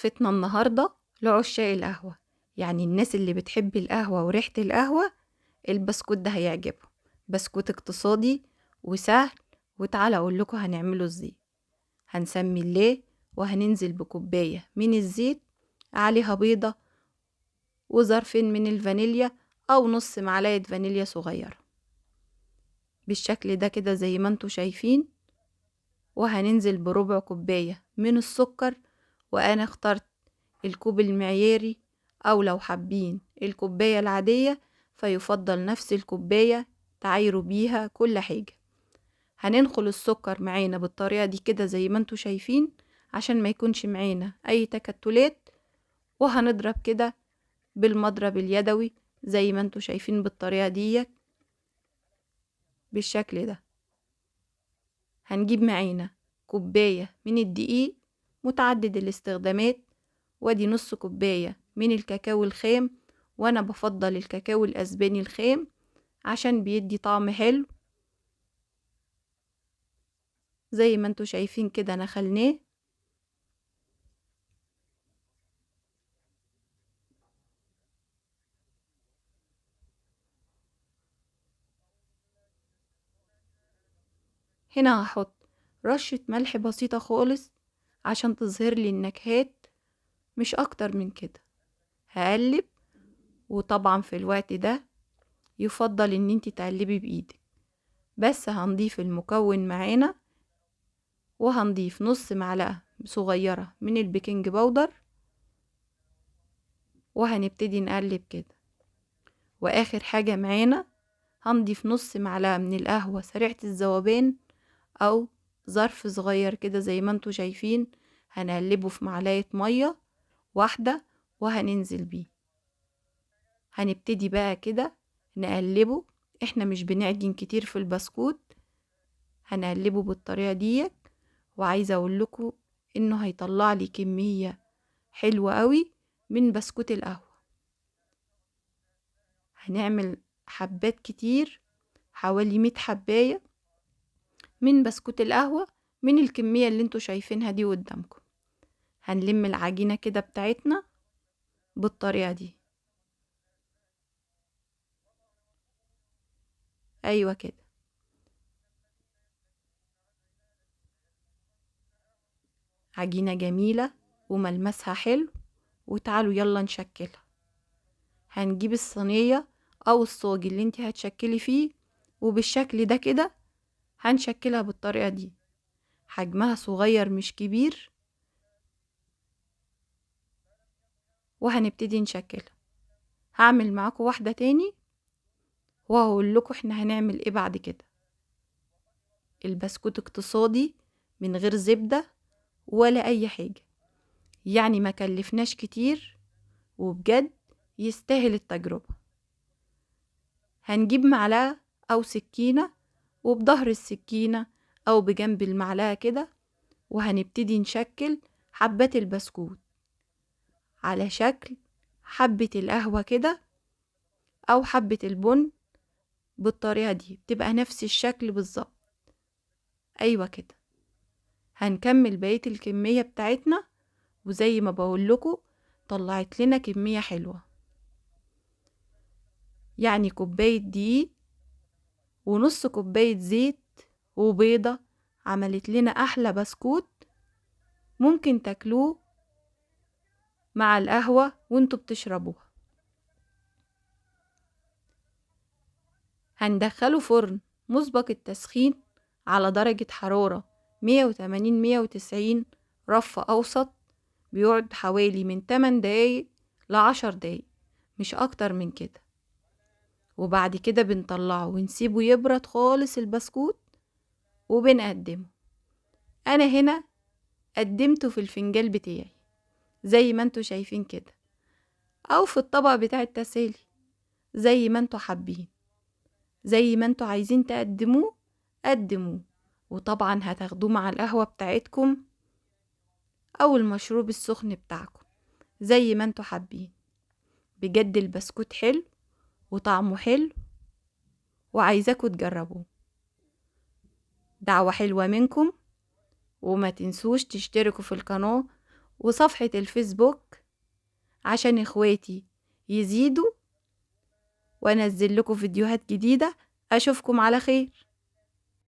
وصفتنا النهاردة لعشاق القهوة، يعني الناس اللي بتحب القهوة وريحة القهوة. البسكوت ده هيعجبهم، بسكوت اقتصادي وسهل. وتعالى اقول لكم هنعمله ازاي. هنسمي الله وهننزل بكوباية من الزيت، عليها بيضة وظرفين من الفانيليا او نص معلقة فانيليا صغيرة بالشكل ده كده زي ما انتوا شايفين. وهننزل بربع كوباية من السكر، وانا اخترت الكوب المعياري، او لو حابين الكوباية العادية فيفضل نفس الكوباية تعايروا بيها كل حاجة. هننخل السكر معانا بالطريقة دي كده زي ما انتوا شايفين عشان ما يكونش معانا اي تكتلات، وهنضرب كده بالمضرب اليدوي زي ما انتوا شايفين بالطريقة دي بالشكل ده. هنجيب معانا كوباية من الدقيق متعدد الاستخدامات، وادي نص كوباية من الكاكاو الخام، وانا بفضل الكاكاو الاسباني الخام عشان بيدي طعم حلو زي ما انتوا شايفين كده نخلناه. هنا هحط رشة ملح بسيطة خالص عشان تظهر لي النكهات، مش اكتر من كده. هقلب، وطبعا في الوقت ده يفضل ان انتي تقلبي بايدك. بس هنضيف المكون معانا، وهنضيف نص معلقة صغيرة من البيكنج باودر، وهنبتدي نقلب كده. واخر حاجة معانا هنضيف نص معلقة من القهوة سريعة الذوبان، او ظرف صغير كده زي ما انتوا شايفين. هنقلبه في معلقة مية واحدة وهننزل بيه. هنبتدي بقى كده نقلبه، احنا مش بنعجن كتير في البسكوت، هنقلبه بالطريقة دي. وعايزة اقول لكم انه هيطلع لي كمية حلوة قوي من بسكوت القهوة. هنعمل حبات كتير، حوالي 100 حباية من بسكوت القهوة من الكمية اللي انتوا شايفينها دي قدامكم. هنلم العجينة كده بتاعتنا بالطريقة دي. ايوه كده. عجينة جميلة وملمسها حلو. وتعالوا يلا نشكلها. هنجيب الصينية او الصاج اللي انت هتشكلي فيه، وبالشكل ده كده هنشكلها بالطريقة دي. حجمها صغير مش كبير، وهنبتدي نشكلها. هعمل معاكم واحدة تاني وهقول لكم احنا هنعمل ايه بعد كده. البسكوت اقتصادي من غير زبدة ولا اي حاجة، يعني ما كلفناش كتير، وبجد يستاهل التجربة. هنجيب معلقة او سكينة، وبظهر السكينة او بجنب المعلقة كده، وهنبتدي نشكل حبات البسكوت على شكل حبة القهوة كده او حبة البن. بالطريقة دي بتبقى نفس الشكل بالظبط. ايوه كده. هنكمل بقية الكمية بتاعتنا، وزي ما بقول لكم طلعت لنا كمية حلوة، يعني كوباية دقيق ونص كوباية زيت وبيضة، عملت لنا أحلى بسكوت ممكن تاكلوه مع القهوة وانتوا بتشربوها. هندخله فرن مسبق التسخين على درجة حرارة 180-190، رف أوسط. بيقعد حوالي من 8 دقايق ل10 دقايق، مش أكتر من كده. وبعد كده بنطلعه ونسيبه يبرد خالص البسكوت، وبنقدمه. أنا هنا قدمته في الفنجال بتاعي زي ما انتوا شايفين كده، أو في الطبق بتاع التسالي زي ما انتوا حابين. زي ما انتوا عايزين تقدموه قدموه، وطبعا هتاخدوه مع القهوة بتاعتكم أو المشروب السخن بتاعكم زي ما انتوا حابين. بجد البسكوت حلو وطعمه حلو، وعايزاكوا تجربوه. دعوة حلوة منكم، وما تنسوش تشتركوا في القناة وصفحة الفيسبوك عشان اخواتي يزيدوا وانزل لكم فيديوهات جديدة. اشوفكم على خير.